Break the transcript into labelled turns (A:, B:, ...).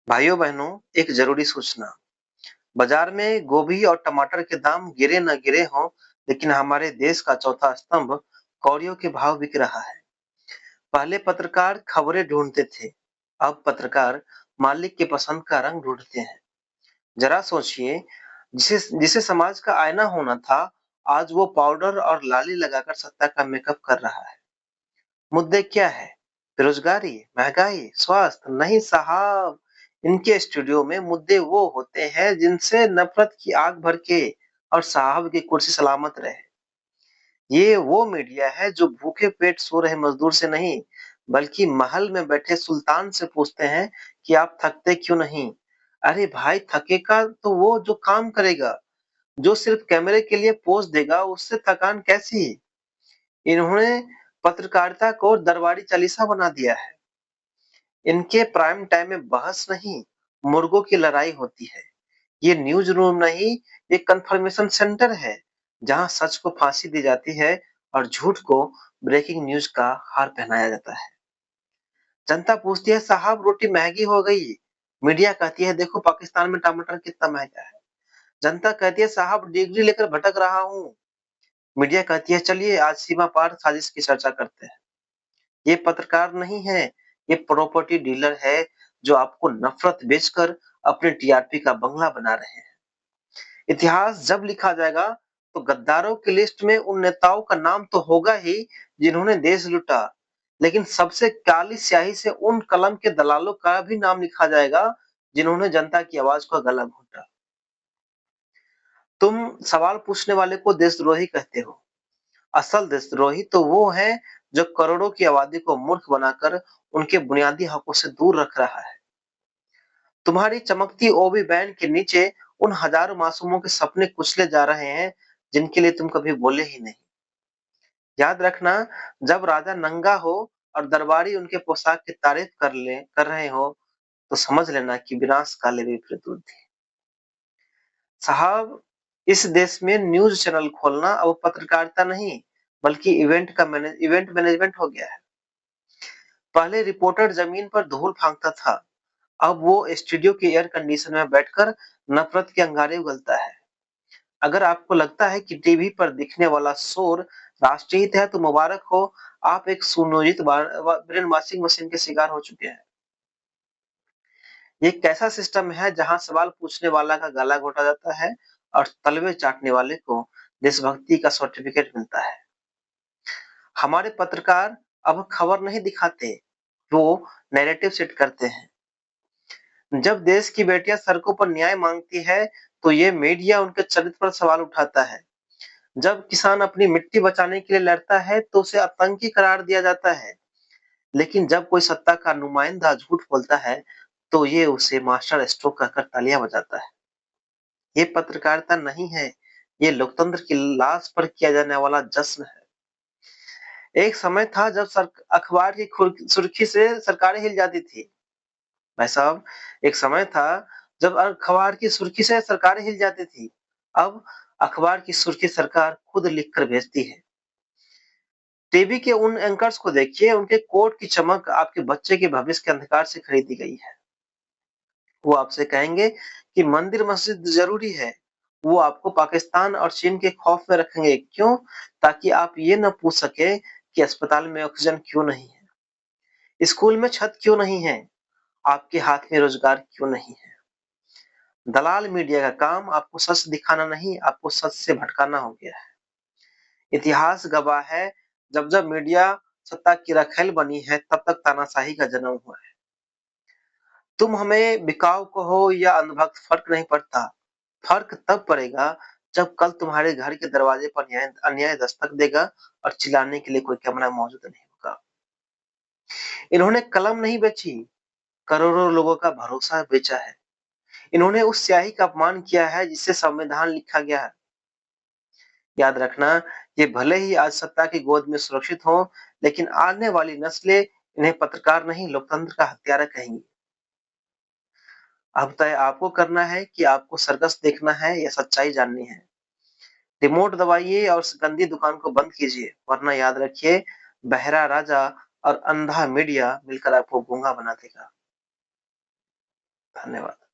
A: भाइयों बहनों, एक जरूरी सूचना। बाजार में गोभी और टमाटर के दाम गिरे न गिरे हों, लेकिन हमारे देश का चौथा स्तंभ कौड़ियों के भाव बिक रहा है। पहले पत्रकार खबरें ढूंढते थे, अब पत्रकार मालिक के पसंद का रंग ढूंढते हैं। जरा सोचिए, जिसे जिसे समाज का आईना होना था, आज वो पाउडर और लाली लगाकर सत्ता का मेकअप कर रहा है। मुद्दे क्या है? बेरोजगारी, महंगाई, स्वास्थ्य? नहीं साहब, इनके स्टूडियो में मुद्दे वो होते हैं जिनसे नफरत की आग भर के और साहब की कुर्सी सलामत रहे। ये वो मीडिया है जो भूखे पेट सो रहे मजदूर से नहीं, बल्कि महल में बैठे सुल्तान से पूछते हैं कि आप थकते क्यों नहीं। अरे भाई, थकेगा तो वो जो काम करेगा। जो सिर्फ कैमरे के लिए पोज देगा, उससे थकान कैसी? इन्होंने पत्रकारिता को दरबारी चालीसा बना दिया है। इनके प्राइम टाइम में बहस नहीं, मुर्गों की लड़ाई होती है। ये न्यूज रूम नहीं, ये कंफर्मेशन सेंटर है, जहां सच को फांसी दी जाती है और झूठ को ब्रेकिंग न्यूज का हार पहनाया जाता है। जनता पूछती है, साहब रोटी महंगी हो गई। मीडिया कहती है, देखो पाकिस्तान में टमाटर कितना महंगा है। जनता कहती है, साहब डिग्री लेकर भटक रहा हूँ। मीडिया कहती है, चलिए आज सीमा पार साजिश की चर्चा करते हैं। ये पत्रकार नहीं है, ये प्रॉपर्टी डीलर है, जो आपको नफरत बेचकर अपने टीआरपी का बंगला बना रहे हैं। इतिहास जब लिखा जाएगा, तो गद्दारों की लिस्ट में उन नेताओं का नाम तो होगा ही जिन्होंने देश लूटा, लेकिन सबसे काली स्याही से उन कलम के दलालों का भी नाम लिखा जाएगा जिन्होंने जनता की आवाज का गला घोटा। तुम सवाल पूछने वाले को देशद्रोही कहते हो। असल देशद्रोही तो वो है जो करोड़ों की आबादी को मूर्ख बनाकर उनके बुनियादी हकों से दूर रख रहा है। तुम्हारी चमकती ओबी बैंड के नीचे उन हजारों मासूमों के सपने कुचले जा रहे हैं, जिनके लिए तुम कभी बोले ही नहीं। याद रखना, जब राजा नंगा हो और दरबारी उनके पोशाक की तारीफ कर रहे हो, तो समझ लेना कि विनाश काले विपरीत बुद्धि। साहब, इस देश में न्यूज चैनल खोलना अब पत्रकारिता नहीं, बल्कि इवेंट मैनेजमेंट हो गया है। पहले रिपोर्टर जमीन पर धूल फेंकता था, अब वो स्टूडियो के एयर कंडीशन में बैठकर नफरत के अंगारे उगलता है। अगर आपको लगता है कि टीवी पर दिखने वाला शोर राष्ट्रीय हित है, तो मुबारक हो, आप एक सुनियोजित ब्रेन वॉशिंग मशीन के शिकार हो चुके हैं। ये कैसा सिस्टम है जहां सवाल पूछने वाला का गला घोटा जाता है और तलवे चाटने वाले को देशभक्ति का सर्टिफिकेट मिलता है। हमारे पत्रकार अब खबर नहीं दिखाते, वो नैरेटिव सेट करते हैं। जब देश की बेटियां सड़कों पर न्याय मांगती है, तो ये मीडिया उनके चरित्र पर सवाल उठाता है। जब किसान अपनी मिट्टी बचाने के लिए लड़ता है, तो उसे आतंकी करार दिया जाता है। लेकिन जब कोई सत्ता का नुमाइंदा झूठ बोलता है, तो ये उसे मास्टर स्ट्रोक कहकर तालियां बजाता है। ये पत्रकारिता नहीं है, ये लोकतंत्र की लाश पर किया जाने वाला जश्न है। एक समय था जब अखबार की सुर्खी से सरकारें हिल जाती थी। भाई साहब, एक समय था जब अखबार की सुर्खी से सरकारें हिल जाती थी। अब अखबार की सुर्खी सरकार खुद लिखकर भेजती है। टीवी के उन एंकर्स को देखिए, उनके कोट की चमक आपके बच्चे के भविष्य के अंधकार से खरीदी गई है। वो आपसे कहेंगे कि मंदिर मस्जिद जरूरी है। वो आपको पाकिस्तान और चीन के खौफ में रखेंगे। क्यों? ताकि आप ये न पूछ सके कि अस्पताल में ऑक्सीजन क्यों नहीं है, स्कूल में छत क्यों नहीं है, आपके हाथ में रोजगार क्यों नहीं है। दलाल मीडिया का काम आपको सच दिखाना नहीं, आपको सच से भटकाना हो गया है। इतिहास गवाह है, जब जब मीडिया सत्ता की रखेल बनी है, तब तक तानाशाही का जन्म हुआ है। तुम हमें बिकाऊ कहो या अंधभक्त, फर्क नहीं पड़ता। फर्क तब पड़ेगा जब कल तुम्हारे घर के दरवाजे पर अन्याय दस्तक देगा और चिल्लाने के लिए कोई कैमरा मौजूद नहीं होगा। इन्होंने कलम नहीं बेची, करोड़ों लोगों का भरोसा बेचा है। इन्होंने उस स्याही का अपमान किया है जिससे संविधान लिखा गया है। याद रखना, ये भले ही आज सत्ता की गोद में सुरक्षित हो, लेकिन आने वाली नस्लें इन्हें पत्रकार नहीं, लोकतंत्र का हत्यारा कहेंगी। अब तय आपको करना है कि आपको सर्कस देखना है या सच्चाई जाननी है। रिमोट दबाइए और उस गंदी दुकान को बंद कीजिए, वरना याद रखिए, बहरा राजा और अंधा मीडिया मिलकर आपको गूंगा बना देगा। धन्यवाद।